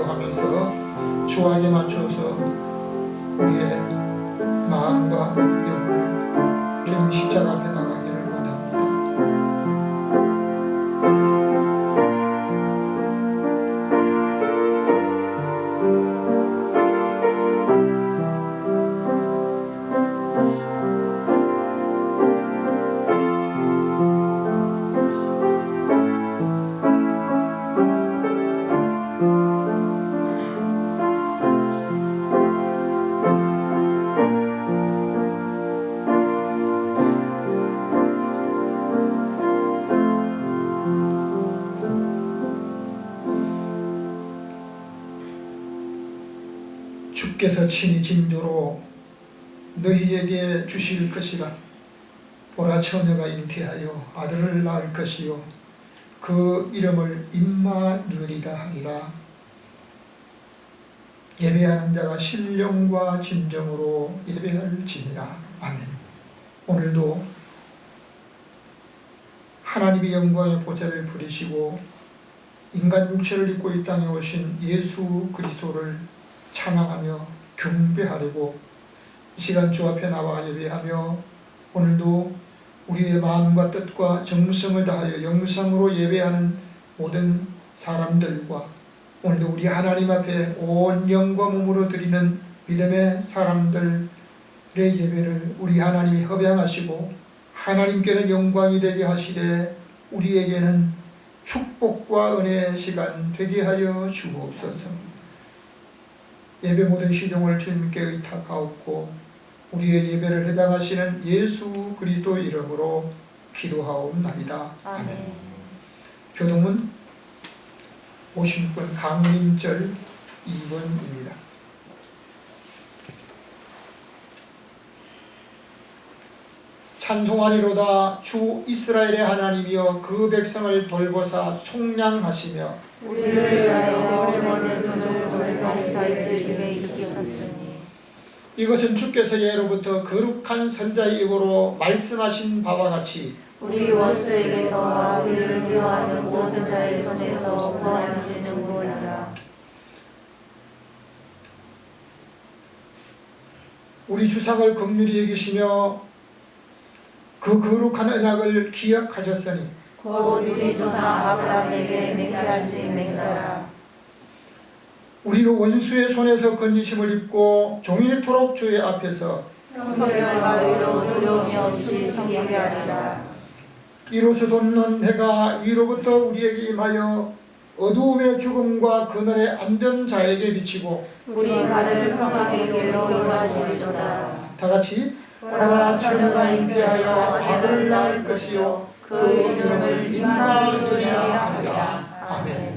기도하면서 주와에 맞춰서 우리의 마음과 영을 주님 십자가 앞에 나가기를 원합니다. 주께서 친히 징조로 너희에게 주실 것이라. 보라, 처녀가 잉태하여 아들을 낳을 것이요 그 이름을 임마누엘이라 하리라. 예배하는 자가 신령과 진정으로 예배할지니라. 아멘. 오늘도 하나님의 영광의 보좌를 부리시고 인간 육체를 입고 이 땅에 오신 예수 그리스도를 찬양하며 경배하려고 이 시간 주 앞에 나와 예배하며, 오늘도 우리의 마음과 뜻과 정성을 다하여 영성으로 예배하는 모든 사람들과 오늘도 우리 하나님 앞에 온 영과 몸으로 드리는 믿음의 사람들의 예배를 우리 하나님이 허락하시고 하나님께는 영광이 되게 하시되 우리에게는 축복과 은혜의 시간 되게 하여 주옵소서. 예배 모든 시종을 주님께 의탁하옵고 우리의 예배를 해당하시는 예수 그리스도 이름으로 기도하옵나이다. 아멘. 교동은 50분 강림절 2번입니다. 찬송하리로다. 주 이스라엘의 하나님이여 그 백성을 돌보사 속량하시며 우리를 위하여 오래머리 그들을 사이사이 중에 일으켰으니. 이것은 주께서 예로부터 거룩한 선자의 입으로 말씀하신 바와 같이 우리 원수에게서와 우리를 미워하는 모든 자의 손에서 구원하시는 분이라. 우리 주상을 긍휼히 여기시며 그 거룩한 언약을 기억하셨으니 곧 우리 조상 아브라함에게 맹세하신 맹세라. 우리를 원수의 손에서 건지심을 입고 종일토록 주의 앞에서 성결과 의로 두려움이 없이 섬기게 하리라. 이로써 돋는 해가 위로부터 우리에게 임하여 어두움의 죽음과 그늘의 안전자에게 비치고 우리 발을 평강의 길로 인도하시리로다. 다같이 보라, 처녀가 잉태하여 아들을 낳을 것이요 그 이름을 임마누엘이라 하리라. 아멘.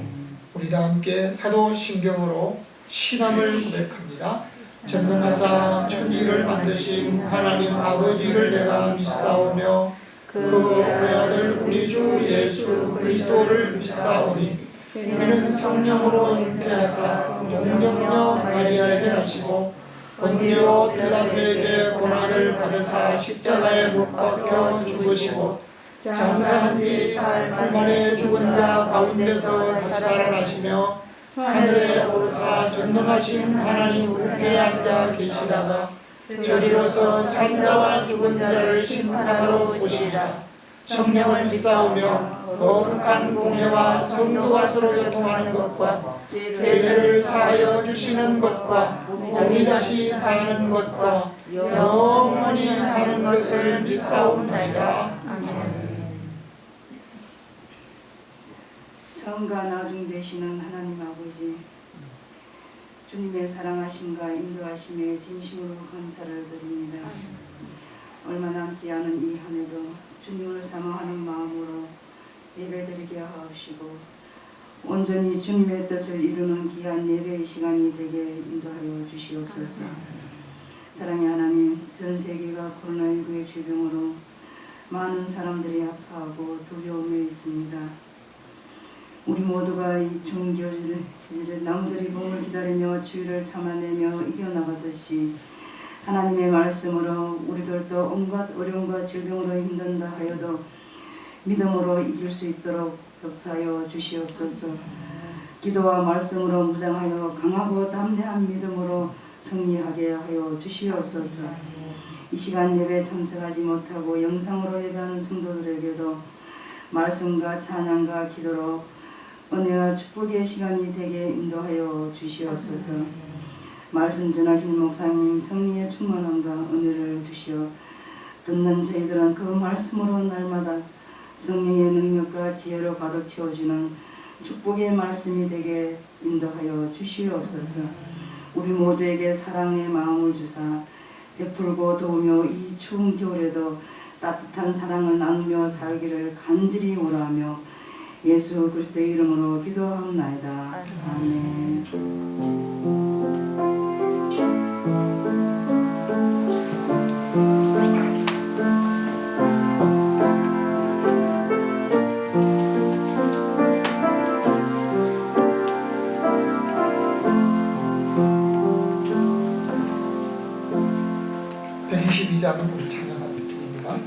우리 다 함께 사도 신경으로 신앙을 고백합니다. 전능하사 천지를 만드신 하나님 아버지를 내가 믿사오며 그 외아들 우리 주 예수 그리스도를 믿사오니 이는 성령으로 잉태하사 동정녀 마리아에게 하시고 본디오 빌라도에게 고난을 받으사 십자가에 못 박혀 죽으시고 장사한 뒤 사흘 만에 죽은 자 가운데서 다시 살아나시며 하늘에 오르사 전능하신 하나님 우편에 앉아 계시다가 저리로서 산자와 죽은 자를 심판하러 오시리라. 성령을 믿사오며 거룩한 공회와 성도가 서로 교통하는 것과 죄를 사하여 주시는 것과 몸이 다시 사는 것과 영원히 사는 것을 믿사옵나이다. 아멘. 처음과 나중 되시는 하나님 아버지, 주님의 사랑하심과 인도하심에 진심으로 감사를 드립니다. 얼마 남지 않은 이 한 해도 주님을 사모하는 마음으로 예배드리게 하옵시고 온전히 주님의 뜻을 이루는 귀한 예배의 시간이 되게 인도하여 주시옵소서. 사랑의 하나님, 전 세계가 코로나19의 질병으로 많은 사람들이 아파하고 두려움에 있습니다. 우리 모두가 이 종교를 남들이 봄을 기다리며 주의를 참아내며 이겨나가듯이 하나님의 말씀으로 우리들도 온갖 어려움과 질병으로 힘든다 하여도 믿음으로 이길 수 있도록 역사하여 주시옵소서. 기도와 말씀으로 무장하여 강하고 담대한 믿음으로 승리하게 하여 주시옵소서. 이 시간 예배 참석하지 못하고 영상으로 예배하는 성도들에게도 말씀과 찬양과 기도로 은혜와 축복의 시간이 되게 인도하여 주시옵소서. 말씀 전하신 목사님 성령의 충만함과 은혜를 주시어 듣는 저희들은 그 말씀으로 날마다 성령의 능력과 지혜로 가득 채워지는 축복의 말씀이 되게 인도하여 주시옵소서. 우리 모두에게 사랑의 마음을 주사 베풀고 도우며 이 추운 겨울에도 따뜻한 사랑을 나누며 살기를 간절히 원하며 예수 그리스도의 이름으로 기도하옵나이다. 아멘. 장 우리 찬양합니다. 아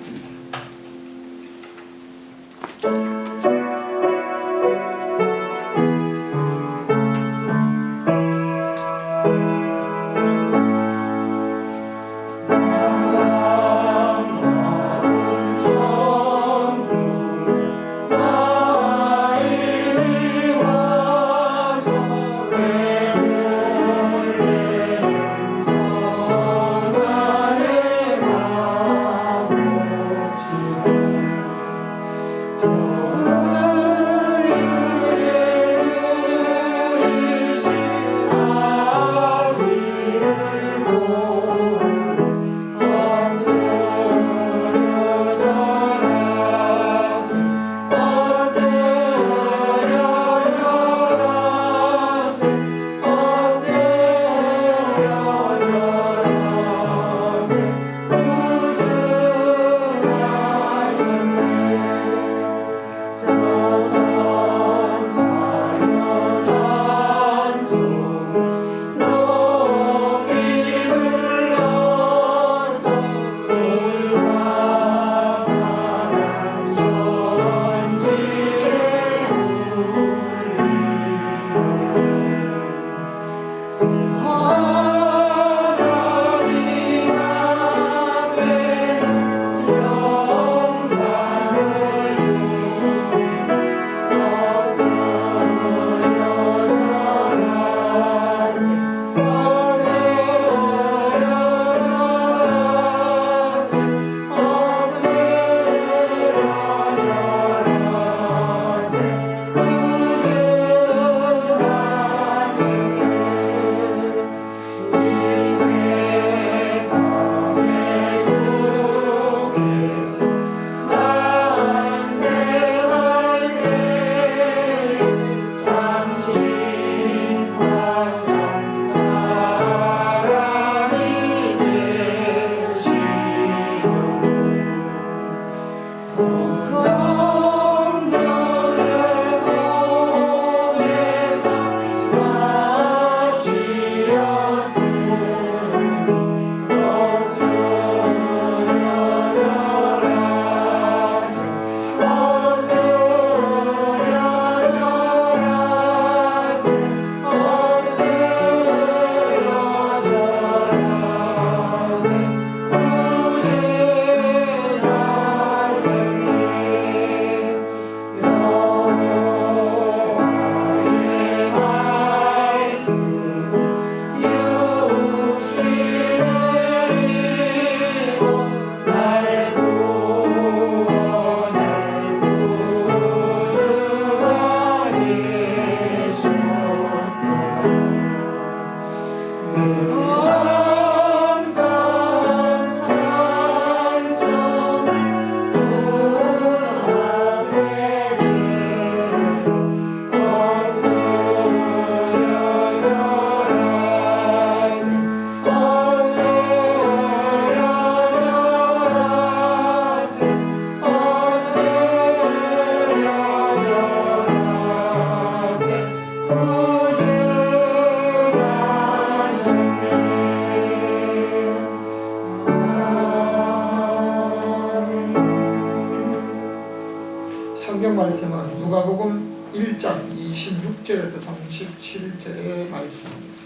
하나님의 말씀입니다.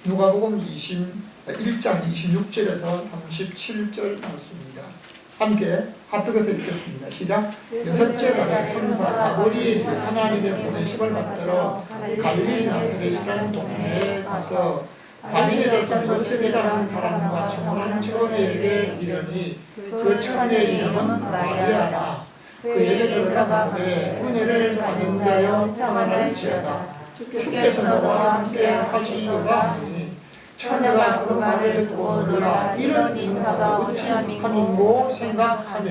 누가복음 1장 26절에서 37절 말씀입니다. 함께 합독해서 읽겠습니다. 시작. 여섯째 달에 천사 가브리엘이 하나님의 보내심을 받들어 갈릴리 나사렛이라는 동네에 가서 다윗의 자손 요셉이라 하는 사람과 청혼한 처녀에게 이르니 그 처녀의 이름은 마리아라. 그에게 들어가는데 은혜를 받은 자여 평안할지어다. 주께서 너와 함께 하시리로다 하니 처녀가 그 말을 듣고 너라 이런 인사가 어찌함인고 생각하며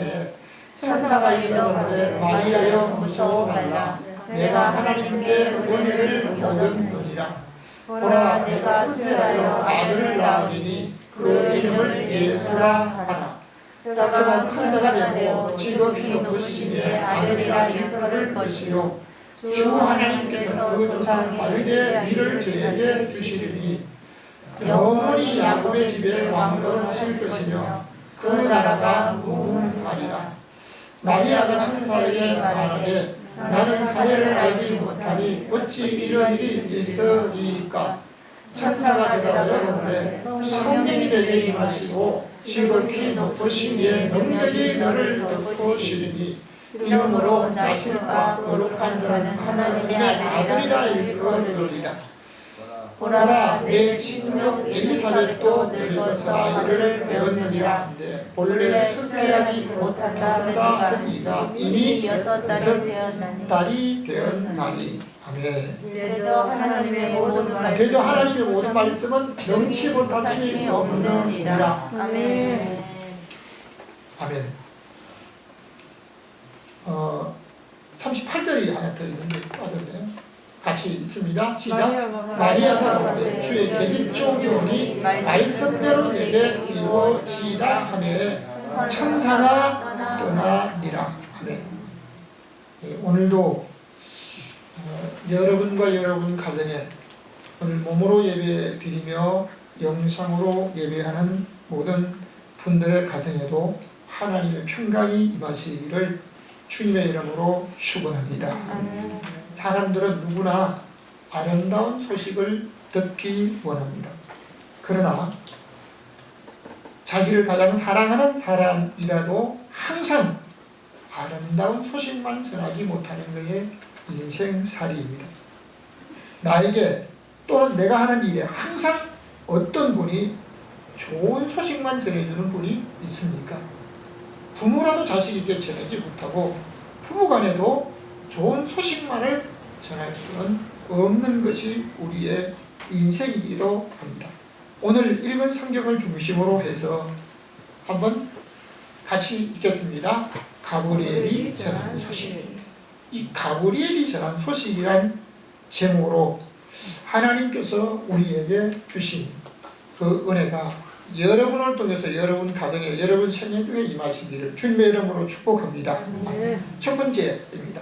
천사가 이르되 마리아여 무서워 말라. 내가 하나님께 은혜를 얻었느니라. 보라 내가 숫자하여 아들을 낳으리니 그 이름을 예수라 하라. 저가 큰 자가 되고 지극히 높으시기에 아들이라 일컬을 것이요 주 하나님께서 그 조상 다윗의 위를 저에게 주시리니 영원히 야곱의 집에 왕노를 하실 것이며 그 나라가 무궁하리라. 마리아가 천사에게 말하되 나는 사례를 알지 못하니 어찌 이런 일이 있으리이까. 천사가 대답하였는데 성령이 내게 임하시고 지극히 높으시기에 능력이 너를 덮으시리니 이러므로 자신과 거룩한 자는 하나님의 아들이라 일컬으리라. 보라 내 친족 엘리사벳도 늙어서 아이를 배웠느니라 한데 본래 숫례하지 못한다 하던 이가 이미 6달이 되었나니. 아멘. 대저 하나님의 모든 말씀은 명치 못하심이 없느니라. 아멘. 아멘. 38절이 하나 더 있는데 빠졌네요. 같이 읽습니다. 시작. 마리아가 노래 주의 계집종이 오니 말씀대로 내게 이루어지다 하며 천사가 떠나니라. 아멘. 예, 오늘도 여러분과 여러분 가정에 오늘 몸으로 예배 드리며 영상으로 예배하는 모든 분들의 가정에도 하나님의 평강이 임하시기를 주님의 이름으로 축원합니다. 사람들은 누구나 아름다운 소식을 듣기 원합니다. 그러나 자기를 가장 사랑하는 사람이라도 항상 아름다운 소식만 전하지 못하는 것이 인생살이입니다. 나에게 또는 내가 하는 일에 항상 어떤 분이 좋은 소식만 전해주는 분이 있습니까? 부모라도 자식에게 전하지 못하고 부부간에도 좋은 소식만을 전할 수는 없는 것이 우리의 인생이기도 합니다. 오늘 읽은 성경을 중심으로 해서 한번 같이 읽겠습니다. 가브리엘이 전한 소식. 이 가브리엘이 전한 소식이란 제목으로 하나님께서 우리에게 주신 그 은혜가 여러분을 통해서 여러분 가정에 여러분 생애 중에 임하시기를 주님의 이름으로 축복합니다. 첫 번째입니다.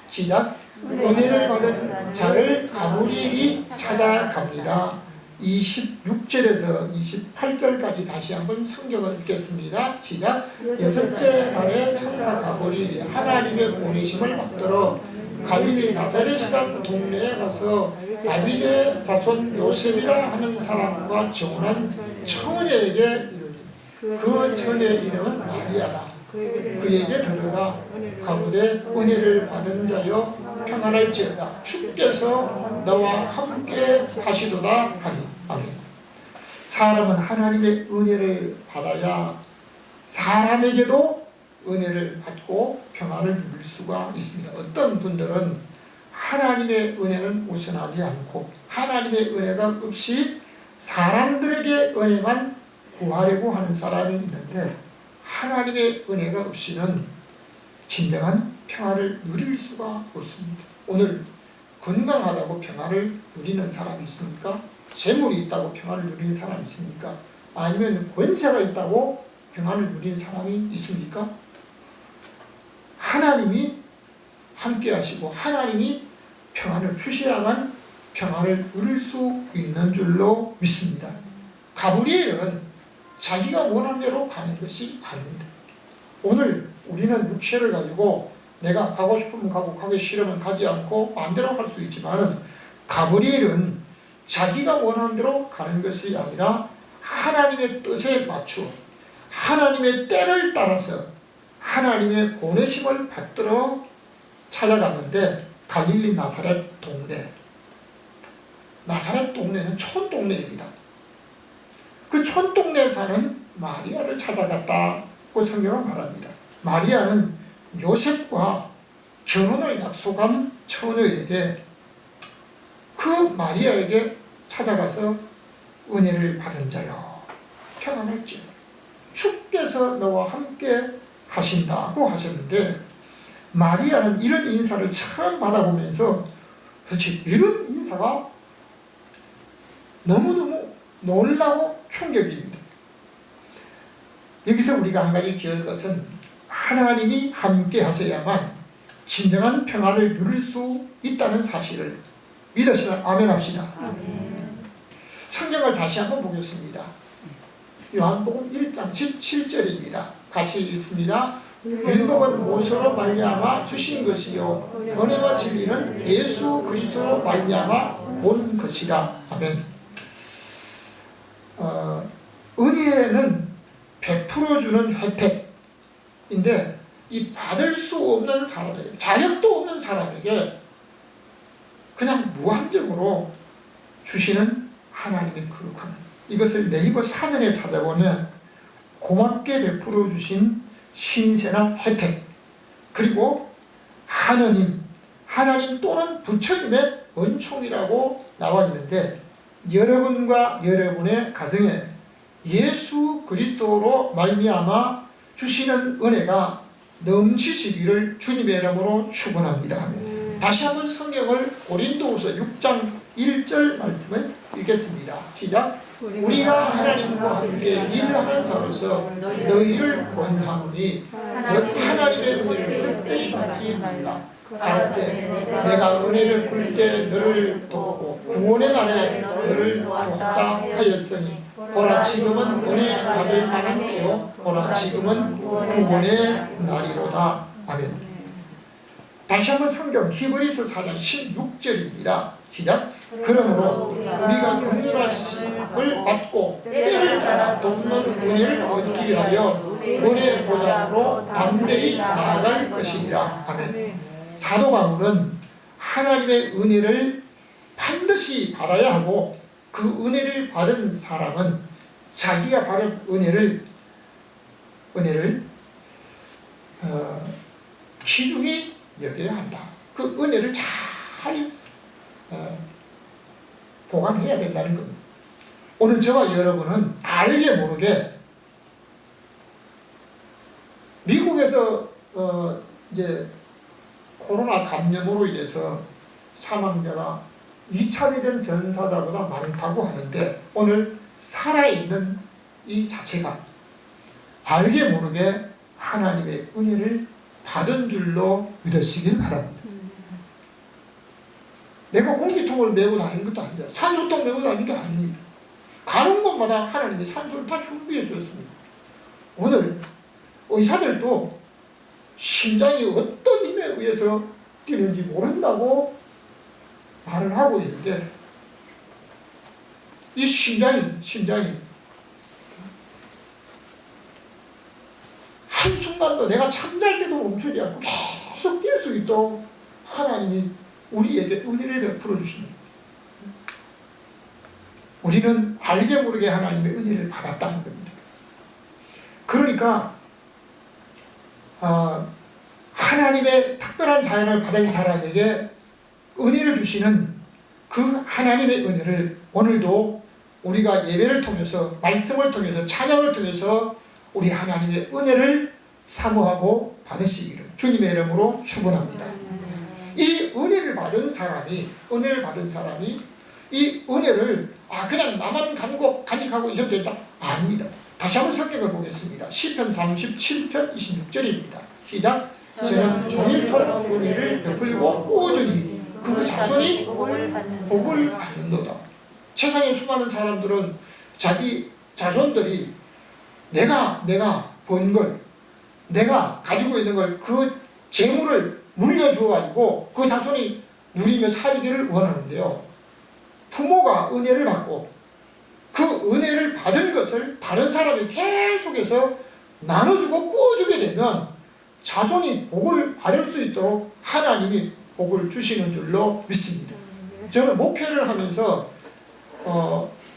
시작. 은혜를 받은 자를 가브리엘이 찾아갑니다. 26절에서 28절까지 다시 한번 성경을 읽겠습니다. 시작. 여섯째 달에 천사 가브리엘이 하나님의 보내심을 받들어 갈릴리 나사렛이라는 동네에 가서 다윗의 자손 요셉이라 하는 사람과 정혼한 처녀에게 이르니 그 처녀의 이름은 마리아다. 그에게 들어가 가로되 은혜를 받은 자여 평안할지어다. 주께서 너와 함께 하시도다 하니. 아멘. 사람은 하나님의 은혜를 받아야 사람에게도 은혜를 받고 평안을 누릴 수가 있습니다. 어떤 분들은 하나님의 은혜는 우선하지 않고 하나님의 은혜가 없이 사람들에게 은혜만 구하려고 하는 사람이 있는데 하나님의 은혜가 없이는 진정한 평안을 누릴 수가 없습니다. 오늘 건강하다고 평안을 누리는 사람이 있습니까? 재물이 있다고 평안을 누리는 사람이 있습니까? 아니면 권세가 있다고 평안을 누리는 사람이 있습니까? 하나님이 함께 하시고 하나님이 평안을 주셔야만 평안을 누릴 수 있는 줄로 믿습니다. 가브리엘은 자기가 원하는 대로 가는 것이 아닙니다. 오늘 우리는 육체를 가지고 내가 가고 싶으면 가고 가기 싫으면 가지 않고 마음대로 갈 수 있지만은 가브리엘은 자기가 원하는 대로 가는 것이 아니라 하나님의 뜻에 맞추어 하나님의 때를 따라서 하나님의 보내심을 받들어 찾아갔는데 갈릴리 나사렛 동네, 나사렛 동네는 촌동네입니다. 그 촌동네에 사는 마리아를 찾아갔다고 성경은 말합니다. 마리아는 요셉과 결혼을 약속한 처녀에게 그 마리아에게 찾아가서 은혜를 받은 자여 평안할지어다 주께서 너와 함께 하신다고 하셨는데 마리아는 이런 인사를 처음 받아보면서 도대체 이런 인사가 너무너무 놀라고 충격입니다. 여기서 우리가 한 가지 기억할 것은 하나님이 함께 하셔야만 진정한 평안을 누릴 수 있다는 사실을 믿으시면 아멘 합시다. 성경을 다시 한번 보겠습니다. 요한복음 1장 17절입니다. 같이 읽습니다. 율법은 모세로 말미암아 주신 것이요 은혜와 진리는 예수 그리스도로 말미암아 온 것이라. 아멘. 은혜는 베풀어주는 혜택인데 이 받을 수 없는 사람에게, 자격도 없는 사람에게 그냥 무한정으로 주시는 하나님의 거룩함, 이것을 네이버 사전에 찾아보면 고맙게 베풀어 주신 신세나 혜택, 그리고 하느님, 하나님 또는 부처님의 은총이라고 나와 있는데 여러분과 여러분의 가정에 예수 그리스도로 말미암아 주시는 은혜가 넘치시기를 주님의 이름으로 축원합니다. 다시 한번 성경을 고린도후서 6장 1절 말씀을 읽겠습니다. 시작. 우리가 하나님과 함께 일하는 자로서 너희를 권하노니 하나님의 은혜를 헛되이 받지 말라. 가라사대 내가 은혜를 굴 때 너를 돕고 구원의 날에 너를 도왔다 하였으니 보라 지금은 은혜 받을 만한 때요 보라 지금은 구원의 날이로다. 아멘. 다시 한번 성경 히브리서 4장 16절입니다. 시작. 그러므로 우리가 긍휼하심을 받고 때를 따라 돕는 은혜를 얻기 위하여 은혜의 보좌로 담대히 나아갈 것이니라. 아멘. 사도 바울은 하나님의 은혜를 반드시 받아야 하고 그 은혜를 받은 사람은 자기가 받은 은혜를 귀중히 여겨야 한다. 그 은혜를 잘 보관해야 된다는 겁니다. 오늘 저와 여러분은 알게 모르게 미국에서 이제 코로나 감염으로 인해서 사망자가 2차 대전 전사자보다 많다고 하는데 오늘 살아있는 이 자체가 알게 모르게 하나님의 은혜를 받은 줄로 믿으시길 바랍니다. 내가 공기통을 메고 다니는 것도 아니야. 산소통 메고 다니는 게 아닙니다. 가는 곳마다 하나님이 산소를 다 준비해 주셨습니다. 오늘 의사들도 심장이 어떤 힘에 의해서 뛰는지 모른다고 말을 하고 있는데 이 심장이 한순간도 내가 잠잘 때도 멈추지 않고 계속 뛸 수 있도록 하나님이 우리에게 은혜를 베풀어 주십니다. 우리는 알게 모르게 하나님의 은혜를 받았다는 겁니다. 그러니까 하나님의 특별한 사연을 받은 사람에게 은혜를 주시는 그 하나님의 은혜를 오늘도 우리가 예배를 통해서 말씀을 통해서 찬양을 통해서 우리 하나님의 은혜를 사모하고 받으시기를 주님의 이름으로 축원합니다. 이 은혜를 받은 사람이 이 은혜를 그냥 나만 간직하고 있어도 된다? 아닙니다. 다시 한번 성경을 보겠습니다. 시편 37편 26절입니다. 시작. 저는 종일토록 은혜를 베풀고 꾸준히 그 자손이 복을 받는도다. 세상에 수많은 사람들은 자기 자손들이 내가 번 걸, 내가 가지고 있는 걸, 그 재물을 물려주어 가지고 그 자손이 누리며 살기를 원하는데요. 부모가 은혜를 받고 그 은혜를 받은 것을 다른 사람이 계속해서 나눠주고 꾸어주게 되면 자손이 복을 받을 수 있도록 하나님이 복을 주시는 줄로 믿습니다. 저는 목회를 하면서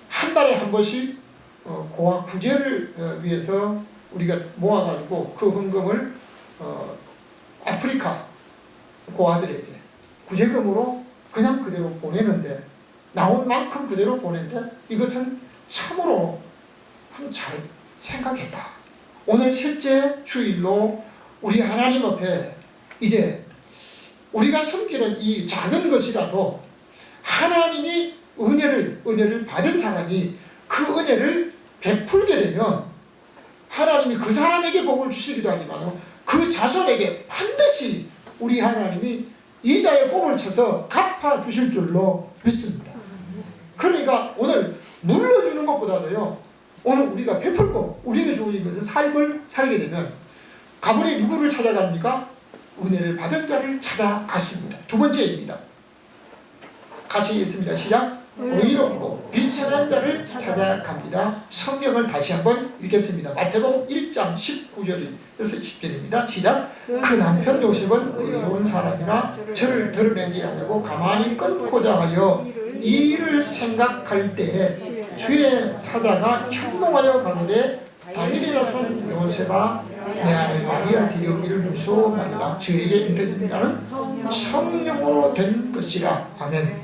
한 달에 한 번씩 고아 구제를 위해서 우리가 모아가지고 그 헌금을 아프리카 고아들에게 구제금으로 그냥 그대로 보내는데, 나온 만큼 그대로 보내는데, 이것은 참으로 잘 생각했다. 오늘 셋째 주일로 우리 하나님 앞에 이제 우리가 섬기는 이 작은 것이라도 하나님이 은혜를 받은 사람이 그 은혜를 베풀게 되면 하나님이 그 사람에게 복을 주시기도 하지만 그 자손에게 반드시 우리 하나님이 이자의 뽕을 쳐서 갚아주실 줄로 믿습니다. 그러니까 오늘 물려주는 것보다도요, 오늘 우리가 베풀고 우리에게 주어진 것은 삶을 살게 되면 가문에 누구를 찾아갑니까? 은혜를 받은 자를 찾아갔습니다. 두 번째입니다. 같이 읽습니다. 시작. 의롭고 비천한 자를 찾아갑니다. 성경을 다시 한번 읽겠습니다. 마태복음 1장 19절에서 20절입니다. 시작. 그 남편 요셉은 의로운 사람이라 저를 드러내지 않고 가만히 끊고자 하여 이 일을 생각할 때에 주의 사자가 현몽하여 가로되 다윗의 자손 요셉아 내 아내 마리아 데려오기를 무서워하리라. 저에게 인도된 자는 성령으로 된 것이라. 아멘.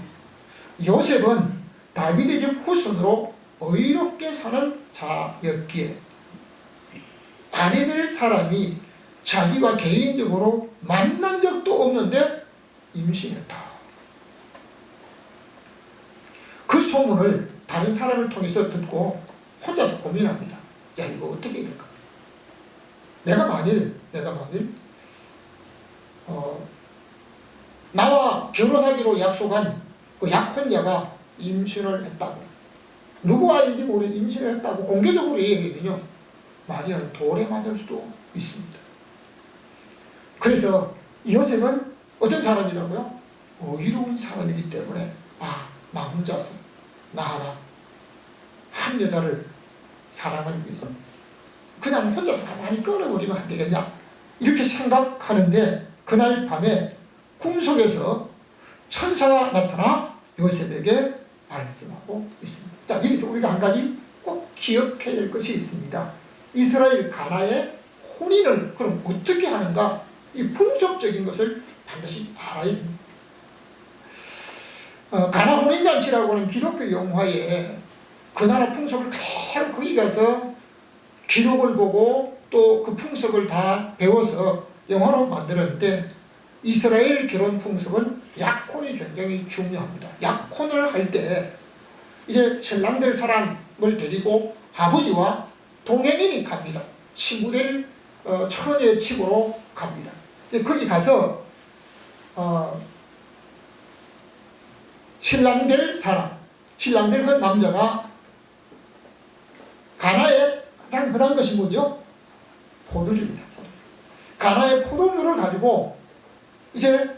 요셉은 다윗의 집 후손으로 의롭게 사는 자였기에 아내 될 사람이 자기와 개인적으로 만난 적도 없는데 임신했다. 그 소문을 다른 사람을 통해서 듣고 혼자서 고민합니다. 야, 이거 어떻게 될까? 내가 만일 나와 결혼하기로 약속한 그 약혼자가 임신을 했다고, 누구 아이인지 모르는 임신을 했다고 공개적으로 얘기하면요, 마리아는 돌에 맞을 수도 있습니다. 그래서 요셉은 어떤 사람이라고요? 의로운 사람이기 때문에 나 혼자서 나 하나 한 여자를 사랑하기 위해서 그냥 혼자서 가만히 끌어버리면 안 되겠냐, 이렇게 생각하는데 그날 밤에 꿈속에서 천사가 나타나 요셉에게 말씀하고 있습니다. 자, 여기서 우리가 한 가지 꼭 기억해야 될 것이 있습니다. 이스라엘 가나의 혼인을 그럼 어떻게 하는가, 이 풍습적인 것을 반드시 알아야 됩니다. 가나 혼인잔치라고 하는 기독교 영화에 그 나라 풍습을 그대로 거기 가서 기록을 보고 또 그 풍습을 다 배워서 영화로 만들었는데, 이스라엘 결혼 풍습은 약혼이 굉장히 중요합니다. 약혼을 할 때 이제 신랑될 사람을 데리고 아버지와 동행인이 갑니다. 친구들 처녀의 집으로 갑니다. 거기 가서 신랑될 그 남자가 가나에 가장 흔한 것이 뭐죠? 포도주입니다. 가나의 포도주를 가지고 이제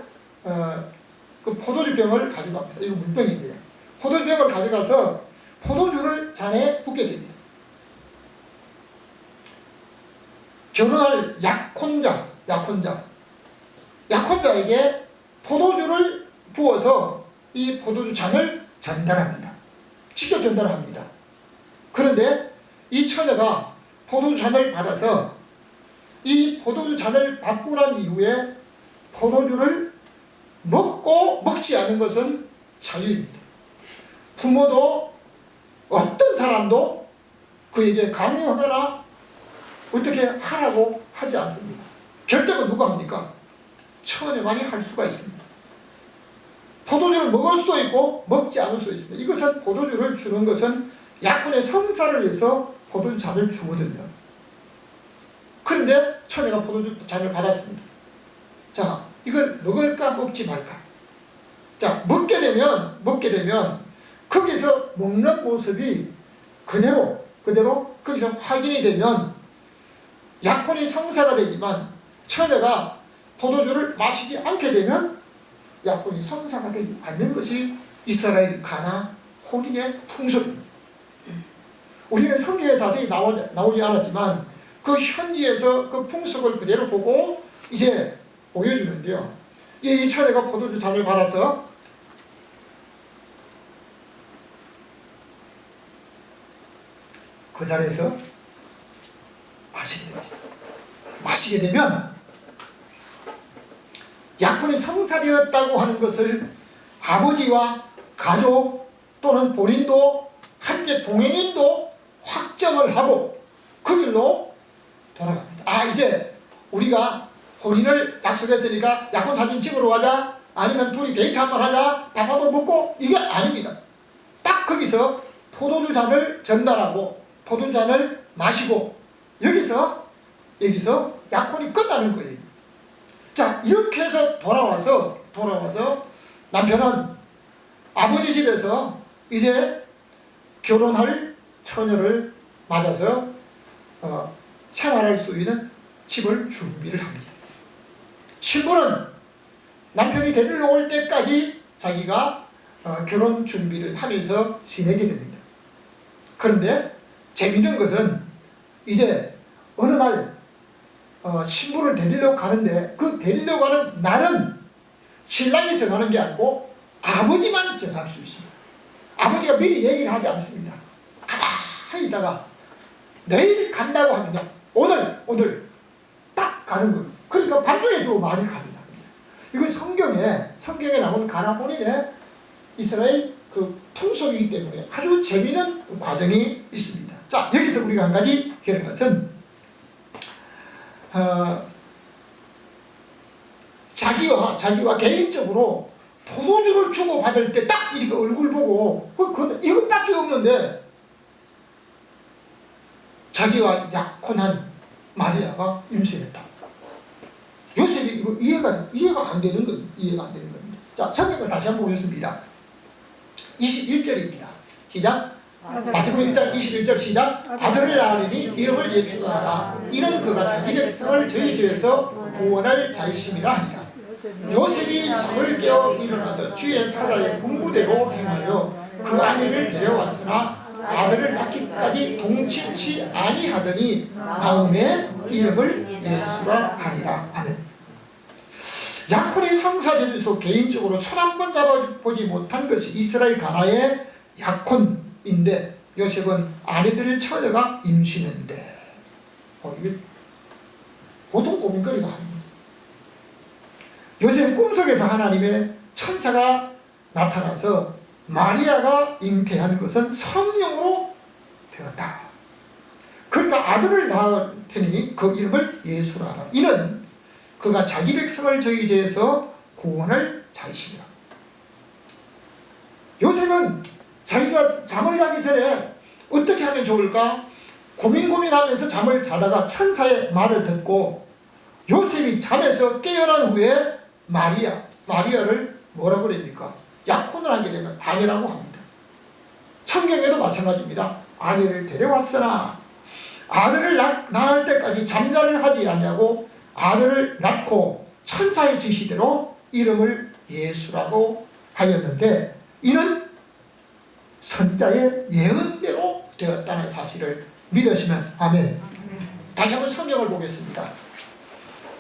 그 포도주병을 가져갑니다. 이거 물병인데요. 포도주병을 가져가서 포도주를 잔에 붓게 됩니다. 결혼할 약혼자에게 포도주를 부어서 이 포도주 잔을 전달합니다. 직접 전달합니다. 그런데 이 처녀가 포도주 잔을 받아서 이 포도주 잔을 받고 난 이후에 포도주를 먹고 먹지 않은 것은 자유입니다. 부모도 어떤 사람도 그에게 강요하거나 어떻게 하라고 하지 않습니다. 결정은 누가 합니까? 처녀만이 할 수가 있습니다. 포도주를 먹을 수도 있고 먹지 않을 수도 있습니다. 이것은 포도주를 주는 것은 약혼의 성사를 위해서 포도주 잔을 주거든요. 그런데 처녀가 포도주 잔을 받았습니다. 자, 이걸 먹을까 먹지 말까? 자, 먹게 되면 거기서 먹는 모습이 그대로 거기서 확인이 되면 약혼이 성사가 되지만 처녀가 포도주를 마시지 않게 되면 약혼이 성사가 되지 않는 것이 이스라엘 가나 혼인의 풍습입니다. 우리는 성경에 자세히 나오지 않았지만 그 현지에서 그 풍습을 그대로 보고 이제 보여주는데요. 이제 이 처녀가 포도주 잔을 받아서 그 자리에서 마시게 됩니다. 마시게 되면 약혼이 성사되었다고 하는 것을 아버지와 가족 또는 본인도 함께 동행인도 확정을 하고 그 길로 돌아갑니다. 아, 이제 우리가 혼인을 약속했으니까 약혼 사진 찍으러 가자, 아니면 둘이 데이트 한번 하자, 밥 한번 먹고, 이게 아닙니다. 딱 거기서 포도주 잔을 전달하고 포도주 잔을 마시고 여기서 약혼이 끝나는 거예요. 자, 이렇게 해서 돌아와서 남편은 아버지 집에서 이제 결혼할 처녀를 맞아서 생활할 수 있는 집을 준비를 합니다. 신부는 남편이 데리러 올 때까지 자기가 결혼 준비를 하면서 지내게 됩니다. 그런데 재미있는 것은 이제 어느 날 신부를 데리러 가는데 그 데리러 가는 날은 신랑이 정하는 게 아니고 아버지만 정할 수 있습니다. 아버지가 미리 얘기를 하지 않습니다. 가만히 있다가 내일 간다고 하면요, 오늘 딱 가는 거예요. 그러니까 밤중에 주고 많이 갑니다. 이거 성경에 나온 가나 혼인의 이스라엘 그 풍속이기 때문에 아주 재미있는 과정이 있습니다. 자, 여기서 우리가 한 가지 배우는 것은 자기와 개인적으로 포도주를 주고받을 때 딱 이렇게 얼굴 보고 이것밖에 없는데 자기와 약혼한 마리아가 임신했다. 요셉이 이거 이해가 안 되는 겁니다. 자, 성경을 다시 한번 보겠습니다. 21절입니다. 시작. 마태복음 1장 21절 시작. 아들을 낳으리니 이름을 예수라 하라. 이는 그가 자기 백성을 저희 죄에서 구원할 자이심이라 하니라. 요셉이 잠을 깨어 일어나서 주의 사자의 분부대로 행하여 그 아내를 데려왔으나 아들을 낳기까지 동침치 아니하더니 다음에 이름을 예수라 하니라. 아멘. 약혼이 성사되면서 개인적으로 손 한 번 잡아보지 못한 것이 이스라엘 가나의 약혼인데 요셉은 아내들을 처녀가 임신했는데 이게 보통 고민거리가 아닙니다. 요셉 꿈속에서 하나님의 천사가 나타나서 마리아가 잉태한 것은 성령으로 되었다. 그러니까 아들을 낳을 테니 그 이름을 예수라 하라. 이는 그가 자기 백성을 저희 죄에서 구원할 자이시니라. 요셉은 자기가 잠을 자기 전에 어떻게 하면 좋을까 고민하면서 잠을 자다가 천사의 말을 듣고 요셉이 잠에서 깨어난 후에 마리아를 뭐라고 그럽니까? 약혼을 하게 되면 아내라고 합니다. 성경에도 마찬가지입니다. 아내를 데려왔으나 아들을 낳을 때까지 잠자를 하지 아니하고 아들을 낳고 천사의 지시대로 이름을 예수라고 하였는데 이는 선지자의 예언대로 되었다는 사실을 믿으시면 아멘. 다시 한번 성경을 보겠습니다.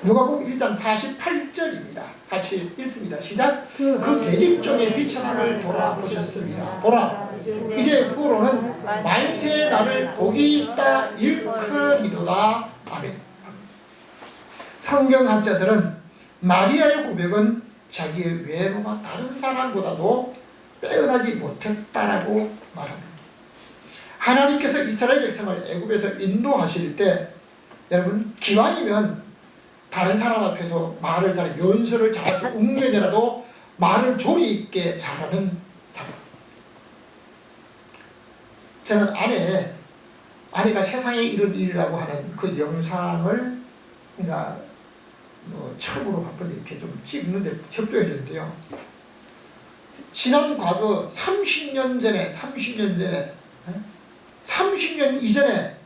누가복음 1장 48절입니다. 같이 읽습니다. 시작. 그 계집종의 비천함을 돌아보셨습니다. 보라, 이제 후로는 만세의 날을 복이 있다 일컬이도다. 아멘. 성경학자들은 마리아의 고백은 자기의 외모가 다른 사람보다도 빼어나지 못했다라고 말합니다. 하나님께서 이스라엘 백성을 애굽에서 인도하실 때 여러분 기왕이면 다른 사람 앞에서 말을 잘 연설을 잘해서 웅변이라도 말을 조리 있게 잘하는 사람. 저는 아내가 세상에 이런 일이라고 하는 그 영상을 내가 처음으로 한번 이렇게 좀 찍는데 협조해줬는데요. 지난 과거 30년 전에 30년 이전에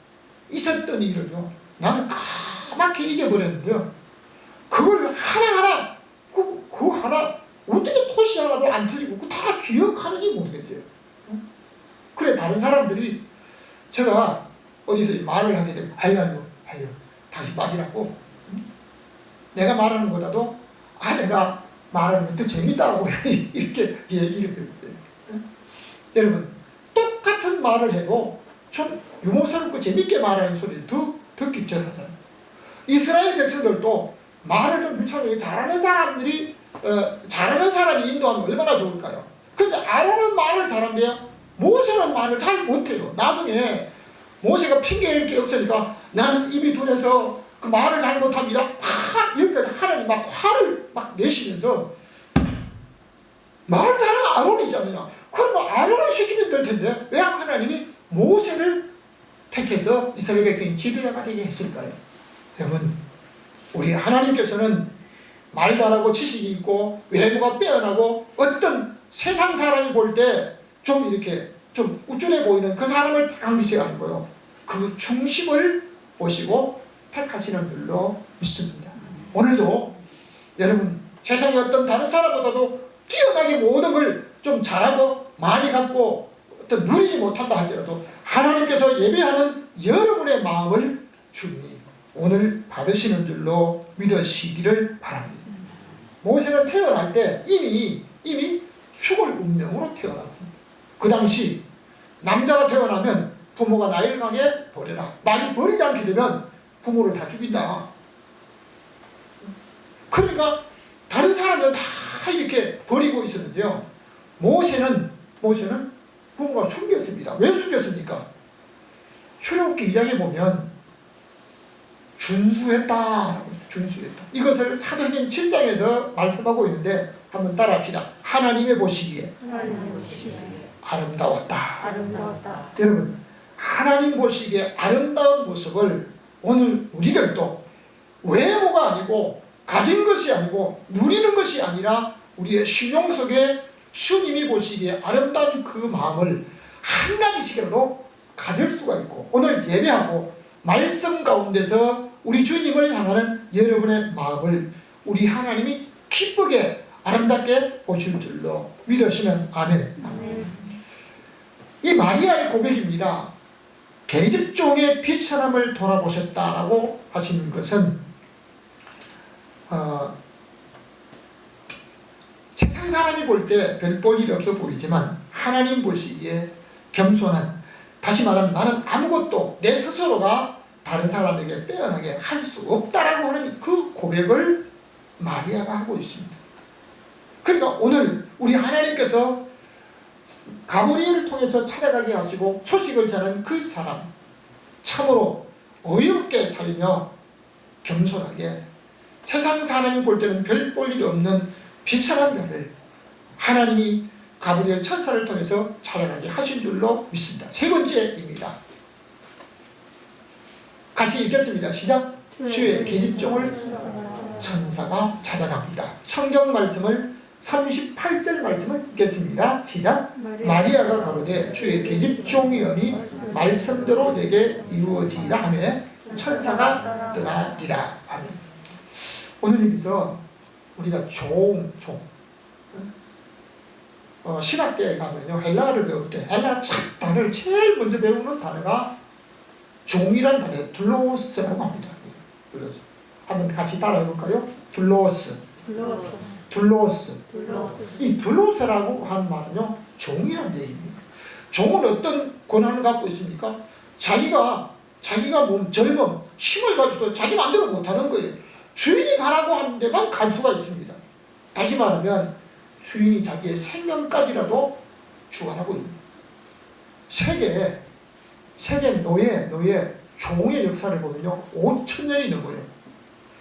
있었던 일을요, 나는 까맣게 잊어버렸는데요. 그걸 하나하나, 그 하나, 어떻게 토시 하나도 안 틀리고, 그 다 기억하는지 모르겠어요. 그래, 다른 사람들이 제가 어디서 말을 하게 되면, 아유, 다시 빠지라고. 내가 말하는 것보다도, 내가 말하는 게 더 재밌다고 이렇게 얘기를 했거든요. 여러분, 똑같은 말을 해도 좀 유머스럽고 재밌게 말하는 소리를 더 듣기 전하잖아요. 이스라엘 백성들도 말을 좀 유창하게 잘하는 사람들이 잘하는 사람이 인도하면 얼마나 좋을까요? 근데 아론은 말을 잘한대요. 모세는 말을 잘 못해요. 나중에 모세가 핑계일 게 없으니까 나는 입이 둔해서 그 말을 잘 못합니다. 이렇게 하나님 막 화를 막 내시면서 말 잘하는 아론이 있잖아요. 그럼 아론을 시키면 될 텐데 왜 하나님이 모세를 택해서 이스라엘 백성이 지도자가 되게 했을까요? 여러분, 우리 하나님께서는 말 잘하고 지식이 있고 외모가 빼어나고 어떤 세상 사람이 볼 때 좀 이렇게 좀 우쭐해 보이는 그 사람을 택한 것이 아니고요, 그 중심을 보시고 택하시는 줄로 믿습니다. 오늘도 여러분, 세상의 어떤 다른 사람보다도 뛰어나게 모든 걸 좀 잘하고 많이 갖고 어떤 누리지 못한다 할지라도 하나님께서 예배하는 여러분의 마음을 주님 오늘 받으시는 줄로 믿으시기를 바랍니다. 모세는 태어날 때 이미 죽을 운명으로 태어났습니다. 그 당시 남자가 태어나면 부모가 나이를 가게 버려라. 나이 버리지 않게 되면 부모를 다 죽인다. 그러니까 다른 사람들은 다 이렇게 버리고 있었는데요, 모세는 부모가 숨겼습니다. 왜 숨겼습니까? 출애굽기 2장에 보면 준수했다라고 해요. 준수했다. 이것을 사도행전 7장에서 말씀하고 있는데 한번 따라합시다. 하나님의 보시기에 아름다웠다. 여러분, 하나님 보시기에 아름다운 모습을 오늘 우리들도 외모가 아니고 가진 것이 아니고 누리는 것이 아니라 우리의 심령 속에 주님이 보시기에 아름다운 그 마음을 한 가지씩이라도 가질 수가 있고, 오늘 예배하고 말씀 가운데서 우리 주님을 향하는 여러분의 마음을 우리 하나님이 기쁘게 아름답게 보실 줄로 믿으시면 아멘. 이 마리아의 고백입니다. 계집종의 비천함을 돌아보셨다라고 하시는 것은 세상 사람이 볼 때 별 볼 일이 없어 보이지만 하나님 보시기에 겸손한, 다시 말하면 나는 아무것도 내 스스로가 다른 사람에게 빼어나게 할 수 없다라고 하는 그 고백을 마리아가 하고 있습니다. 그러니까 오늘 우리 하나님께서 가브리엘을 통해서 찾아가게 하시고 소식을 전하는 그 사람, 참으로 어이없게 살며 겸손하게 세상 사람이 볼 때는 별 볼 일이 없는 비천한 자를 하나님이 가브리엘 천사를 통해서 찾아가게 하신 줄로 믿습니다. 세 번째입니다. 같이 읽겠습니다. 시작. 주의 계집종을 천사가 찾아갑니다. 성경 말씀을 38절 말씀을 읽겠습니다. 시작. 마리아가 가로되 주의 계집종이오니 말씀대로 내게 이루어지리라 하며 천사가 떠나니라. 아멘. 오늘 여기서 우리가 신학교에 가면요, 헬라어를 배울 때 헬라어 첫 단어를 제일 먼저 배우는 단어가 종이란 단어예요. 둘로스라고 합니다. 둘로스. 한번 같이 따라해 볼까요? 둘로스. 이 둘로스라고 하는 말은요, 종이란 얘기입니다. 종은 어떤 권한을 갖고 있습니까? 자기가 몸 젊음, 힘을 가지고 자기 마음대로 못하는 거예요. 주인이 가라고 하는 데만 갈 수가 있습니다. 다시 말하면 주인이 자기의 생명까지라도 주관하고 있는 세계 노예 종의 역사를 보면요, 5,000년이 넘어요.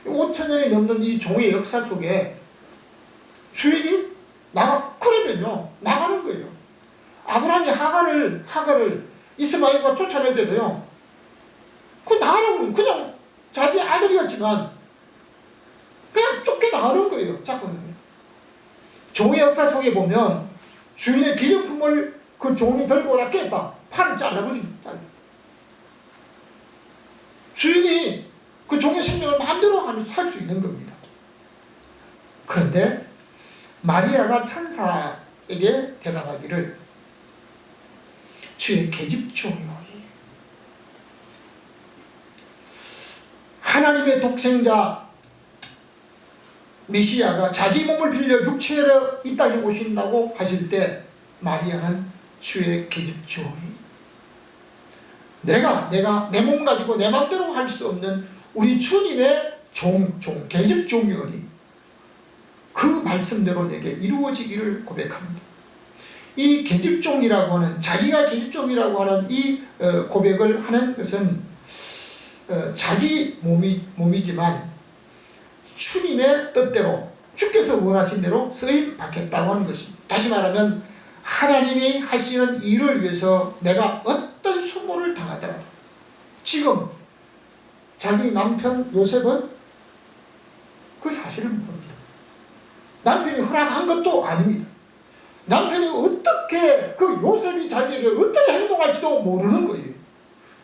5,000년이 넘는 이 종의 역사 속에 주인이 그러면요 나가는 거예요. 아브라함이 하갈을 이스마엘과 쫓아낼 때도요, 그 나가라고 그냥 자기 아들이었지만 그냥 쫓겨나가는 거예요. 자꾸는. 종의 역사 속에 보면 주인의 기념품을 그 종이 들고 오라 깼다. 팔을 잘라버립니다. 주인이 그 종의 생명을 마음대로 살 수 있는 겁니다. 그런데 마리아가 천사에게 대답하기를 주의 계집종이오니 하나님의 독생자 메시아가 자기 몸을 빌려 육체로 이 땅에 오신다고 하실 때 마리아는 주의 계집종이 내가 내 몸 가지고 내 맘대로 할 수 없는 우리 주님의 계집종이오니 그 말씀대로 내게 이루어지기를 고백합니다. 이 계집종이라고 하는 자기가 계집종이라고 하는 이 고백을 하는 것은 자기 몸이지만 주님의 뜻대로 주께서 원하신 대로 쓰임 받겠다고 하는 것입니다. 다시 말하면 하나님이 하시는 일을 위해서 내가 어떤 수모를 당하더라도 지금 자기 남편 요셉은 그 사실을 모릅니다. 남편이 허락한 것도 아닙니다. 남편이 어떻게 그 요셉이 자기에게 어떻게 행동할지도 모르는 거예요.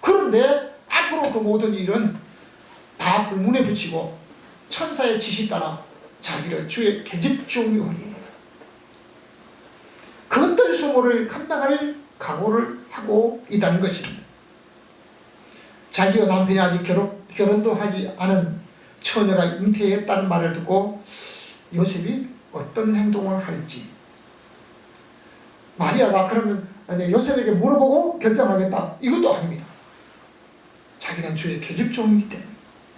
그런데 앞으로 그 모든 일은 다 불문에 붙이고 천사의 지시 따라 자기를 주의 계집종이오니 그것들 수모를 감당할 각오를 하고 있다는 것입니다. 자기와 남편이 아직 결혼도 하지 않은 처녀가 잉태했다는 말을 듣고 요셉이 어떤 행동을 할지 마리아가 그러면 요셉에게 물어보고 결정하겠다 이것도 아닙니다. 자기는 주의 계집종이기 때문에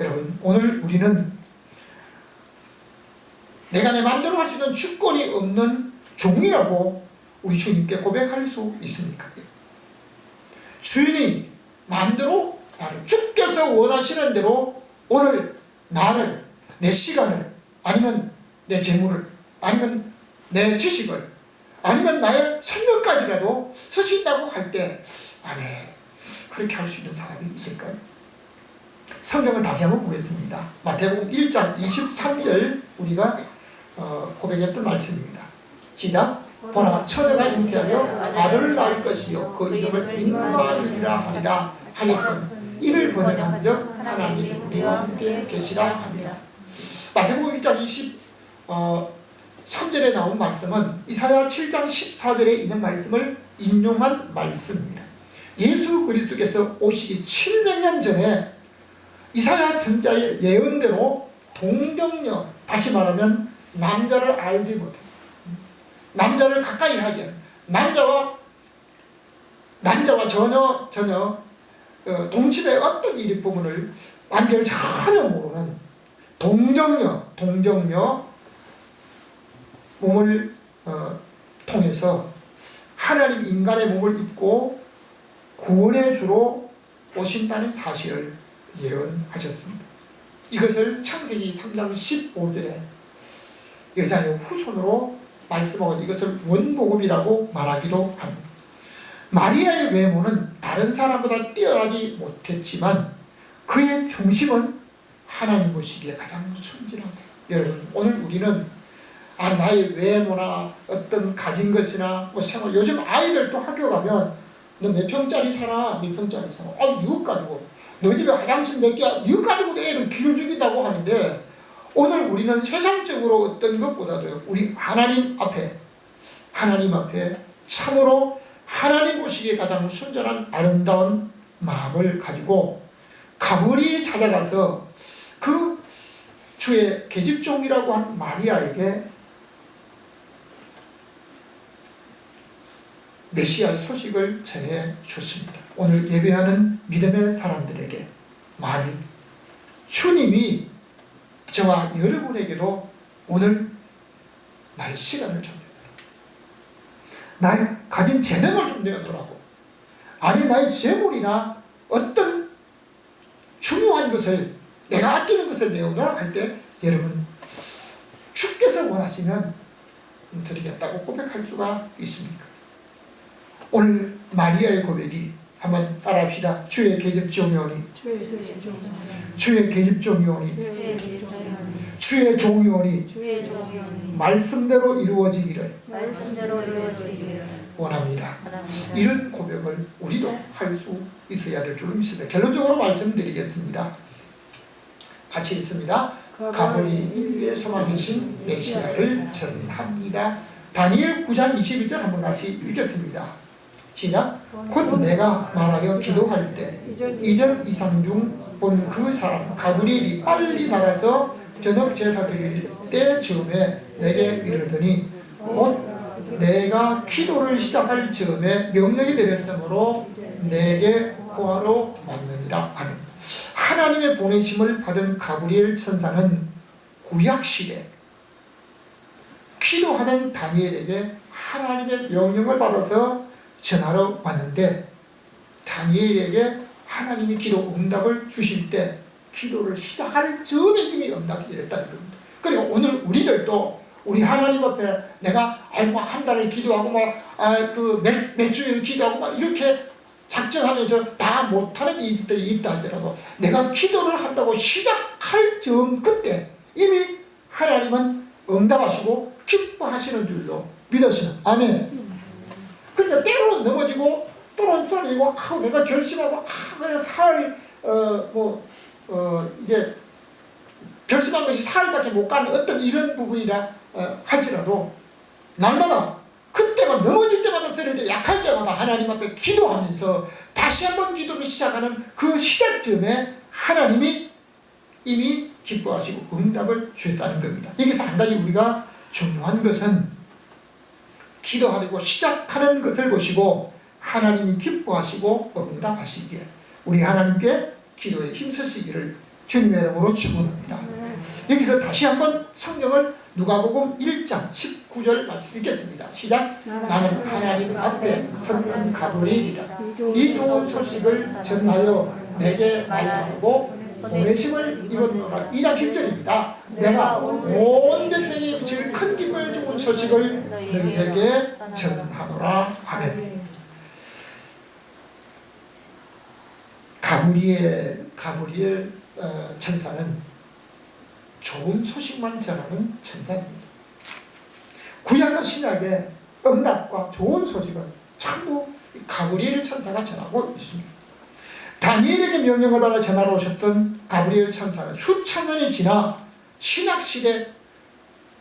여러분 오늘 우리는 내가 내 마음대로 할 수 있는 주권이 없는 종이라고 우리 주님께 고백할 수 있습니까? 주인이 마음대로 나를 주께서 원하시는 대로 오늘 나를 내 시간을 아니면 내 재물을 아니면 내 지식을 아니면 나의 생명까지라도 쓰신다고 할 때 아멘 그렇게 할 수 있는 사람이 있을까요? 성경을 다시 한번 보겠습니다. 마태복음 1장 23절 우리가 고백했던 말씀입니다. 시작. 보라 처녀가 잉태하여 아들을 낳을 것이요 그 이름을 임마누엘이라 하리라 하였으니 이를 번역한즉 하나님 우리와 함께 계시다 하니라. 마태복음 1장 23절에 나온 말씀은 이사야 7장 14절에 있는 말씀을 인용한 말씀입니다. 예수 그리스도께서 오시기 700년 전에 이사야 선지자의 예언대로 동정녀 다시 말하면 남자를 알지 못해 남자를 가까이 하지 않는 남자와 전혀 동침의 어떤 이 부분을 관계를 전혀 모르는 동정녀 몸을 통해서 하나님 인간의 몸을 입고 구원의 주로 오신다는 사실을 예언하셨습니다. 이것을 창세기 3장 15절에 여자의 후손으로 말씀하고 이것을 원복음이라고 말하기도 합니다. 마리아의 외모는 다른 사람보다 뛰어나지 못했지만 그의 중심은 하나님 보시기에 가장 순진한 사람. 여러분 오늘 우리는 나의 외모나 어떤 가진 것이나 뭐 생활 요즘 아이들 또 학교 가면 너 몇 평짜리 살아? 몇 평짜리 살아? 이것 가지고 너희 집에 화장실 몇 개야? 이것 가지고 내 애를 기를 죽인다고 하는데 오늘 우리는 세상적으로 어떤 것보다도 우리 하나님 앞에 참으로 하나님 보시기에 가장 순전한 아름다운 마음을 가지고 가버리 찾아가서 그 주의 계집종이라고 한 마리아에게 메시아의 소식을 전해 줬습니다. 오늘 예배하는 믿음의 사람들에게 만일 주님이 저와 여러분에게도 오늘 나의 시간을 좀 내놔라. 나의 가진 재능을 좀 내놓으라고. 아니 나의 재물이나 어떤 중요한 것을 내가 아끼는 것을 내놓으라고 할 때 여러분 주께서 원하시면 드리겠다고 고백할 수가 있습니까? 오늘 마리아의 고백이 한번 따라합시다. 주의 계집종이오니 주의 계집종이오니 주의 종이오니 말씀대로 이루어지기를 원합니다. 바랍니다. 이런 고백을 우리도 할 수 있어야 될 줄 믿습니다. 결론적으로 말씀드리겠습니다. 같이 읽습니다. 가버리 인류의 소망이신 메시아를 전합니다. 다니엘 9장 21절 한번 같이 읽겠습니다. 시작. 곧 내가 말하여 기도할 때 이전 이상 중 본 그 사람 가브리엘이 빨리 날아서 저녁 제사 드릴 때 즈음에 내게 이르더니 곧 내가 기도를 시작할 즈음에 명령이 내렸으므로 내게 구하러 왔느니라. 아멘. 하나님의 보내심을 받은 가브리엘 천사는 구약시대 기도하던 다니엘에게 하나님의 명령을 받아서 전하러 왔는데 다니엘에게 하나님이 기도 응답을 주실 때 기도를 시작할 즈음에 이미 응답이 됐다는 겁니다. 그리고 오늘 우리들도 우리 하나님 앞에 내가 한 달을 기도하고 몇 주일을 기도하고 이렇게 작정하면서 다 못하는 일들이 있다 하더라도 내가 기도를 한다고 시작할 즈음 그때 이미 하나님은 응답하시고 기뻐하시는 줄로 믿으시는 아멘. 그러니까 때로는 넘어지고 또는 쏠리고 내가 결심하고 이제 결심한 것이 사흘밖에 못 가는 어떤 이런 부분이라 할지라도 날마다 그때만 넘어질 때마다 쓰릴 때 약할 때마다 하나님 앞에 기도하면서 다시 한번 기도를 시작하는 그 시작점에 하나님이 이미 기뻐하시고 응답을 주셨다는 겁니다. 여기서 한 가지 우리가 중요한 것은 기도하려고 시작하는 것을 보시고 하나님이 기뻐하시고 응답하시기에 우리 하나님께 기도에 힘쓰시기를 주님의 이름으로 축원합니다. 여기서 다시 한번 성경을 누가복음 1장 19절 말씀 읽겠습니다. 시작. 나는 하나님 앞에 서는 가브리엘이라. 이 좋은 소식을 전하여 내게 말하고 보내심을 이뤘노라. 2장 10절입니다. 내가 온 백성이 미칠 큰 기쁨의 좋은 소식을 너희에게 전하노라. 아멘. 가브리엘 천사는 좋은 소식만 전하는 천사입니다. 구약과 신약의 응답과 좋은 소식을 전부 가브리엘 천사가 전하고 있습니다. 다니엘에게 명령을 받아 전하러 오셨던 가브리엘 천사는 수천 년이 지나 신약시대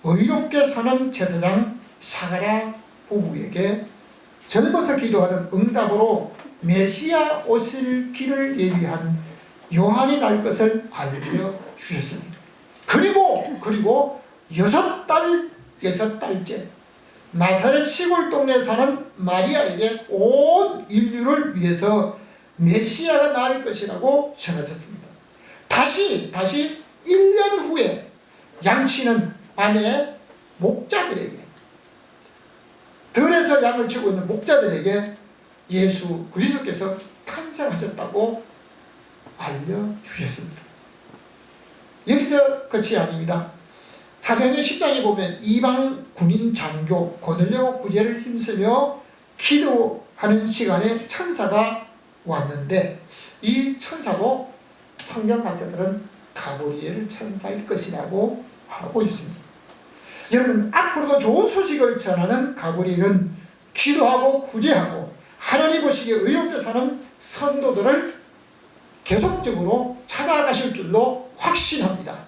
의롭게 사는 제사장 사가랴 부부에게 젊어서 기도하는 응답으로 메시아 오실 길을 예비한 요한이 날 것을 알려주셨습니다. 그리고 6달째 나사렛 시골 동네에 사는 마리아에게 온 인류를 위해서 메시아가 나을 것이라고 전하셨습니다. 다시 1년 후에 양치는 밤에 목자들에게 들에서 양을 치고 있는 목자들에게 예수 그리스도께서 탄생하셨다고 알려주셨습니다. 여기서 끝이 아닙니다. 사도행전 10장에 보면 이방 군인 장교 고넬료 구제를 힘쓰며 기도하는 시간에 천사가 왔는데 이 천사도 성경학자들은 가브리엘 천사일 것이라고 하고 있습니다. 여러분 앞으로도 좋은 소식을 전하는 가브리엘은 기도하고 구제하고 하나님 보시기에 의롭게 사는 성도들을 계속적으로 찾아가실 줄로 확신합니다.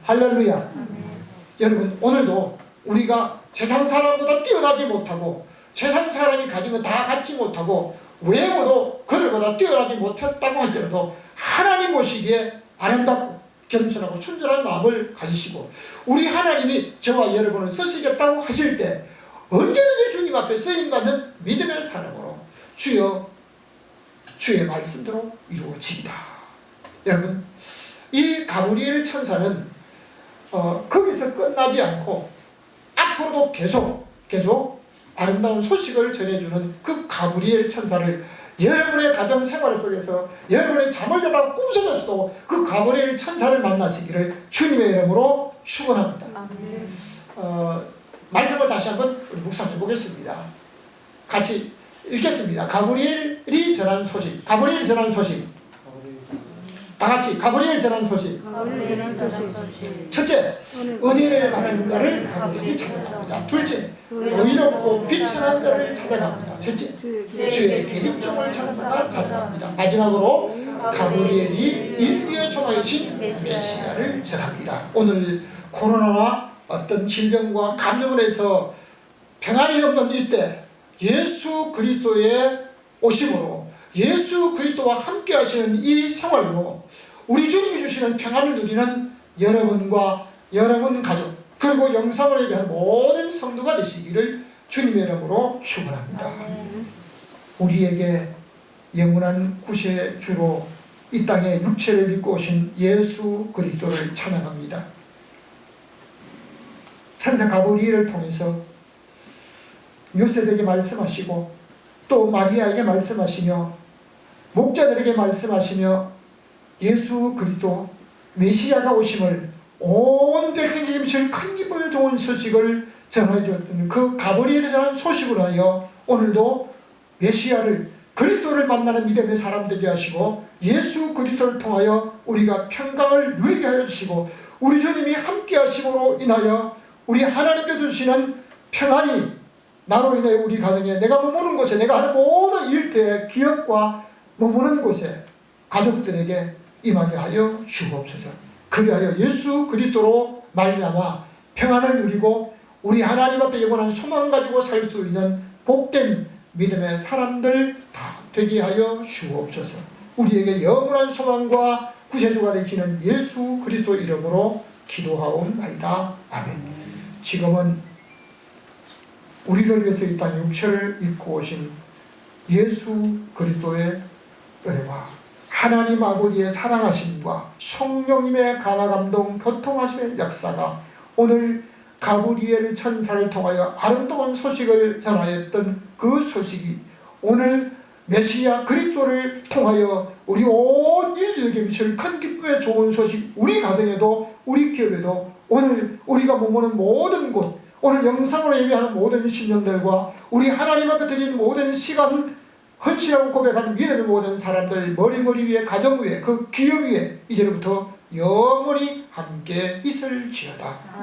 할렐루야. 여러분 오늘도 우리가 세상 사람보다 뛰어나지 못하고 세상 사람이 가진 거 다 갖지 못하고 외모도 그들보다 뛰어나지 못했다고 할지라도 하나님 보시기에 아름답고 겸손하고 순전한 마음을 가지시고 우리 하나님이 저와 여러분을 쓰시겠다고 하실 때 언제든지 주님 앞에 쓰임받는 믿음의 사람으로 주의 말씀대로 이루어지리다. 여러분 이 가브리엘 천사는 거기서 끝나지 않고 앞으로도 계속 아름다운 소식을 전해주는 그 가브리엘 천사를 여러분의 가정 생활 속에서 여러분의 잠을 자다가 꿈속에서도 그 가브리엘 천사를 만나시기를 주님의 이름으로 축원합니다. 말씀을 다시 한번 우리 묵상해 보겠습니다. 같이 읽겠습니다. 가브리엘이 전한 소식. 가브리엘이 전한 소식. 다 같이 가브리엘 전한 소식. 첫째, 은혜를 받은 자를 가브리엘이 찾아갑니다. 둘째, 의롭고 빛나는 데를 찾아갑니다. 셋째, 주의 계집종을 찾아갑니다. 마지막으로 가브리엘이 인류의 소망이신 메시아를 전합니다. 오늘 코로나나 어떤 질병과 감염을 해서 평안이 없는 이때 예수 그리스도의 오심으로 예수 그리스도와 함께 하시는 이 생활로 우리 주님이 주시는 평안을 누리는 여러분과 여러분 가족 그리고 영상으로 예배하는 모든 성도가 되시기를 주님의 이름으로 축원합니다. 우리에게 영원한 구세주로 이 땅에 육체를 입고 오신 예수 그리스도를 찬양합니다. 천사 가브리엘을 통해서 요셉에게 말씀하시고 또 마리아에게 말씀하시며 목자들에게 말씀하시며 예수 그리스도 메시아가 오심을 온 백성에게 미칠 큰 기쁨을 좋은 소식을 전해 주었던 그 가브리엘에 전한 소식으로 하여 오늘도 메시아를 그리스도를 만나는 믿음의 사람 되게 하시고 예수 그리스도를 통하여 우리가 평강을 누리게 하여 주시고 우리 주님이 함께 하심으로 인하여 우리 하나님께 주시는 평안이 나로 인해 우리 가정에 내가 머무는 곳에 내가 하는 모든 일터에 기업과 머무는 곳에 가족들에게 임하게 하여 주옵소서. 그리하여 예수 그리스도로 말미암아 평안을 누리고 우리 하나님 앞에 영원한 소망 가지고 살 수 있는 복된 믿음의 사람들 다 되게 하여 주옵소서. 우리에게 영원한 소망과 구세주가 되시는 예수 그리스도 이름으로 기도하옵나이다. 아멘. 지금은 우리를 위해서 이 땅에 육체를 입고 오신 예수 그리스도의 은혜와 하나님 아버지의 사랑하심과 성령님의 가나감동 교통하심의 역사가 오늘 가브리엘 천사를 통하여 아름다운 소식을 전하였던 그 소식이 오늘 메시아 그리스도를 통하여 우리 온 인류에게 미칠 큰 기쁨의 좋은 소식 우리 가정에도 우리 기업에도 오늘 우리가 머무는 모든 곳 오늘 영상으로 예배하는 모든 신령들과 우리 하나님 앞에 드린 모든 시간 헌신하고 고백하는 믿음의 모든 사람들 머리 위에 가정 위에 그 기업 위에 이제부터 영원히 함께 있을지어다.